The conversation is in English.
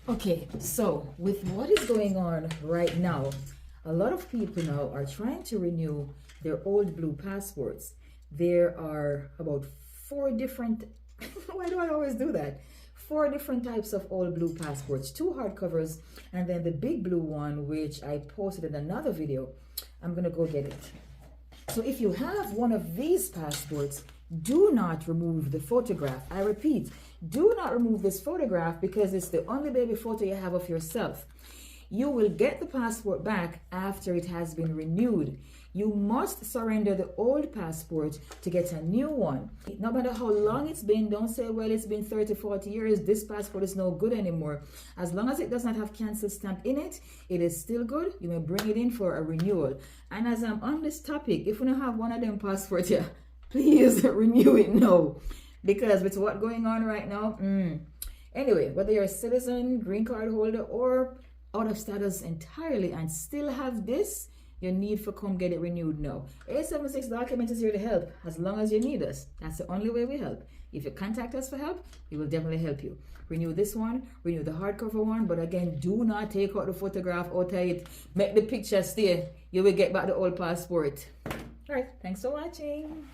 Okay, so with what is going on right now, a lot of people now are trying to renew their old blue passports. There are about four different, why do I always do that? Four different types of old blue passports, two hardcovers, and then the big blue one, which I posted in another video. I'm gonna go get it. So if you have one of these passports, do not remove the photograph. I repeat, do not remove this photograph because it's the only baby photo you have of yourself. You will get the passport back after it has been renewed. You must surrender the old passport to get a new one. No matter how long it's been, don't say, well, it's been 30, 40 years, this passport is no good anymore. As long as it does not have cancel stamp in it, it is still good. You may bring it in for a renewal. And as I'm on this topic, if you don't have one of them passports here, please renew it now. Because with what's going on right now, anyway, whether you're a citizen, green card holder, or out of status entirely and still have this, you need for come get it renewed now. 876 document is here to help as long as you need us. That's the only way we help. If you contact us for help, we will definitely help you. Renew this one, renew the hardcover one, but again, do not take out the photograph out of it. Make the picture stay. You will get back the old passport. All right, thanks for watching.